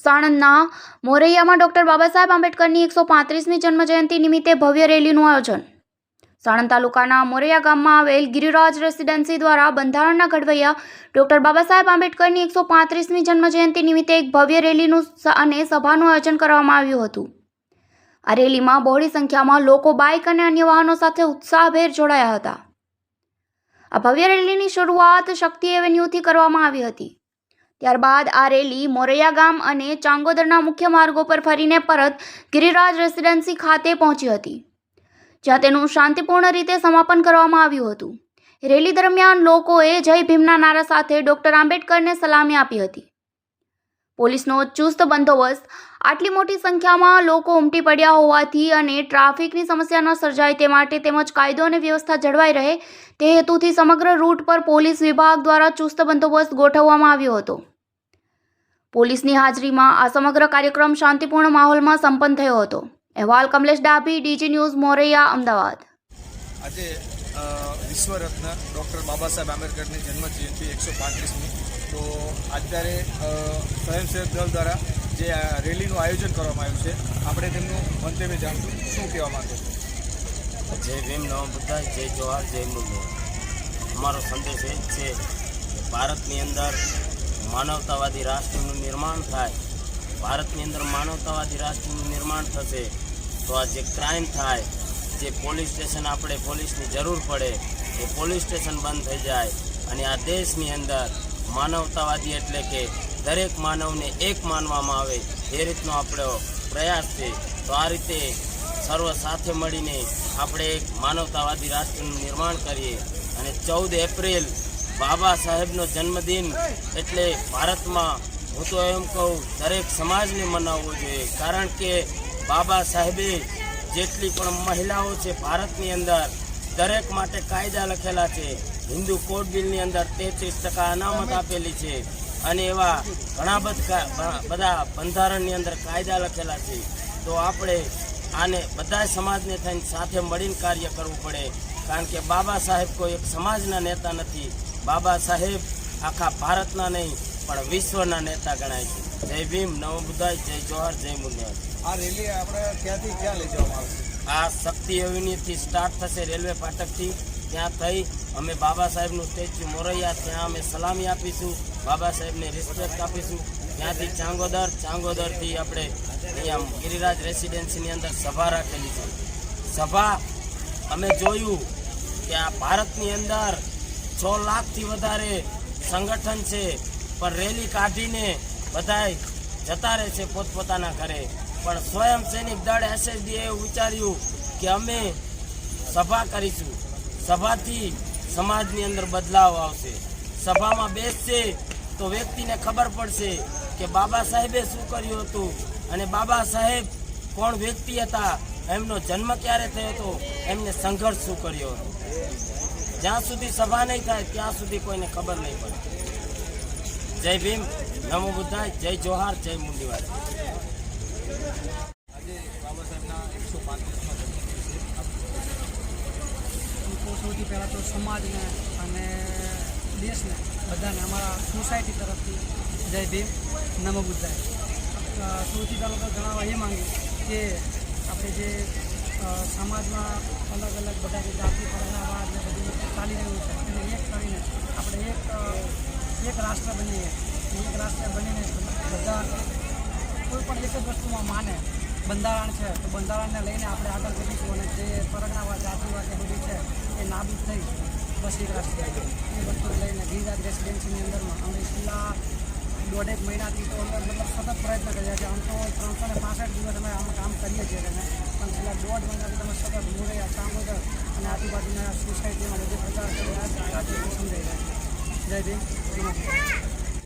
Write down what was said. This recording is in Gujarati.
સાણંદના મોરૈયામાં ડોક્ટર બાબા સાહેબ આંબેડકરની 135મી જન્મજયંતિ નિમિત્તે ભવ્ય રેલીનું આયોજન। સાણંદ તાલુકાના મોરૈયા ગામમાં આવેલ ગિરિરાજ રેસિડેન્સી દ્વારા બંધારણના ઘડવૈયા ડોક્ટર બાબા સાહેબ આંબેડકરની 135મી જન્મજયંતિ નિમિત્તે એક ભવ્ય રેલીનું અને સભાનું આયોજન કરવામાં આવ્યું હતું। આ રેલીમાં બહોળી સંખ્યામાં લોકો બાઇક અને અન્ય વાહનો સાથે ઉત્સાહભેર જોડાયા હતા। આ ભવ્ય રેલીની શરૂઆત શક્તિ એવન્યુથી કરવામાં આવી હતી। ત્યારબાદ આ રેલી મોરૈયા ગામ અને ચાંગોદરના મુખ્ય માર્ગો પર ફરીને પરત ગિરિરાજ રેસિડેન્સી ખાતે પહોંચી હતી, જ્યાં તેનું શાંતિપૂર્ણ રીતે સમાપન કરવામાં આવ્યું હતું। રેલી દરમિયાન લોકોએ જય ભીમના નારા સાથે ડોક્ટર આંબેડકરને સલામી આપી હતી। પોલીસનો ચુસ્ત બંદોબસ્ત, આટલી મોટી સંખ્યામાં લોકો ઉમટી પડ્યા હોવાથી અને ટ્રાફિકની સમસ્યા ન સર્જાય તે માટે તેમજ કાયદો અને વ્યવસ્થા જળવાઈ રહે તે હેતુથી સમગ્ર રૂટ પર પોલીસ વિભાગ દ્વારા ચુસ્ત બંદોબસ્ત ગોઠવવામાં આવ્યો હતો। પોલીસની હાજરીમાં આ સમગ્ર કાર્યક્રમ શાંતિપૂર્ણ માહોલમાં સંપન્ન થયો હતો। અહેવાલ કમલેશ ડાભી, ડીજી ન્યૂઝ, મોરૈયા, અમદાવાદ। આજે વિશ્વ રત્ન ડૉક્ટર બાબા સાહેબ આંબેડકરની જન્મજયંતિ 135મી, તો અત્યારે સ્વયંસેવક દળ દ્વારા જે રેલીનું આયોજન કરવામાં આવ્યું છે, આપણે તેમનું મંતવ્ય જાણશું। શું કહેવા માંગો છો? જય ભીમ, નમો બુદ્ધાય, જય જોહાર, જય મુરલી। અમારો સંદેશ એ જ છે કે ભારતની અંદર માનવતાવાદી રાષ્ટ્રનું નિર્માણ થાય। ભારતની અંદર માનવતાવાદી રાષ્ટ્રનું નિર્માણ થશે તો આ જે ક્રાઇમ થાય, જે પોલીસ સ્ટેશન આપણે પોલીસની જરૂર પડે એ પોલીસ સ્ટેશન બંધ થઈ જાય અને આ દેશની અંદર માનવતાવાદી એટલે કે દરેક માનવને એક માનવામાં આવે એ રીતનો આપણો પ્રયાસ છે। તો આ રીતે સર્વ સાથે મળીને આપણે એક માનવતાવાદી રાષ્ટ્રનું નિર્માણ કરીએ અને 14 એપ્રિલ બાબા સાહેબનો જન્મદિન એટલે ભારતમાં હું તો એમ કહું દરેક સમાજને મનાવવો જોઈએ, કારણ કે બાબા સાહેબે જેટલી પણ મહિલાઓ છે ભારતની અંદર દરેક માટે કાયદા લખેલા છે। હિન્દુ કોડ બિલની અંદર 33% અનામત આપેલી છે અને એવા ઘણા બધા બંધારણની અંદર કાયદા લખેલા છે। તો આપણે આને બધા સમાજને થઈને સાથે મળીને કાર્ય કરવું પડે, કારણ કે બાબા સાહેબ કોઈ એક સમાજના નેતા નથી। બાબા સાહેબ આખા ભારતના નહીં પણ વિશ્વના નેતા ગણાય છે। જય ભીમ, નમો બુદ્ધાય, જય જોહાર, જય મુરલી। આ રેલી આપણે ક્યાંથી ક્યાં લઈ જવામાં આવશે? આ શક્તિ એવન્યુથી સ્ટાર્ટ થશે, રેલવે ફાટકથી। ત્યાં થઈ અમે બાબા સાહેબનું સ્ટેચ્યુ મોરૈયા, ત્યાં અમે સલામી આપીશું, બાબા સાહેબને રિસ્પેક્ટ આપીશું। ત્યાંથી ચાંગોદરથી આપણે અહીંયા ગિરિરાજ રેસિડેન્સીની અંદર સભા રાખેલી છે। સભા અમે જોયું કે આ ભારતની અંદર 6 લાખથી વધારે સંગઠન છે, પણ રેલી કાઢીને બધાય જતા રહે છે પોતપોતાના ઘરે। પણ સ્વયં સૈનિક દળ SSD એ વિચાર્યું કે અમે સભા કરીશું, સભાથી સમાજની અંદર બદલાવ આવશે। સભામાં બેસશે તો વ્યક્તિને ખબર પડશે કે બાબા સાહેબે શું કર્યું હતું અને બાબા સાહેબ કોણ વ્યક્તિ હતા, એમનો જન્મ ક્યારે થયો હતો, એમને સંઘર્ષ શું કર્યો હતો। જ્યાં સુધી સભા નહીં થાય ત્યાં સુધી કોઈને ખબર નહીં પડે। જય ભીમ, નમો બુદ્ધાય, જય જોહાર, જય મુરલી। આજે બાબા સાહેબના 135મા જન્મદિવસે સૌથી પહેલાં તો સમાજને અને દેશને બધાને અમારા સોસાયટી તરફથી જય ભીમ, નમો બુદ્ધાય। સૌથી પહેલાં તો જણાવવા એ માંગુ કે આપણે જે સમાજમાં અલગ અલગ બધા જે જાતિ પરણાવાદ ને બધું ચાલી રહ્યું છે એને એક કરીને આપણે એક રાષ્ટ્ર બનીએ। એક રાષ્ટ્ર બનીને બધા કોઈ પણ એક જ વસ્તુમાં માને, બંધારણ છે તો બંધારણને લઈને આપણે આગળ વધીશું અને જે પરગણાવાદ જાતિવાદ એ બધું છે એ નાબૂદ થઈ બસ એક રાષ્ટ્ર એ વસ્તુને લઈને ગિરિરાજ રેસિડેન્સીની અંદરમાં અમે છેલ્લા 1.5 મહિનાથી તો મતલબ સતત પ્રયત્ન કર્યા છે। આમ તો 365 દિવસ અમે આમાં કામ કરીએ છીએ તમે, પણ છેલ્લા 1.5 મહિનાથી તમે સતત મોરૈયા, ચાંગોદર અને આજુબાજુના સોસાયટીમાં બધે પ્રચાર કરી સમજાઈ રહ્યા છે। જય ભીમ।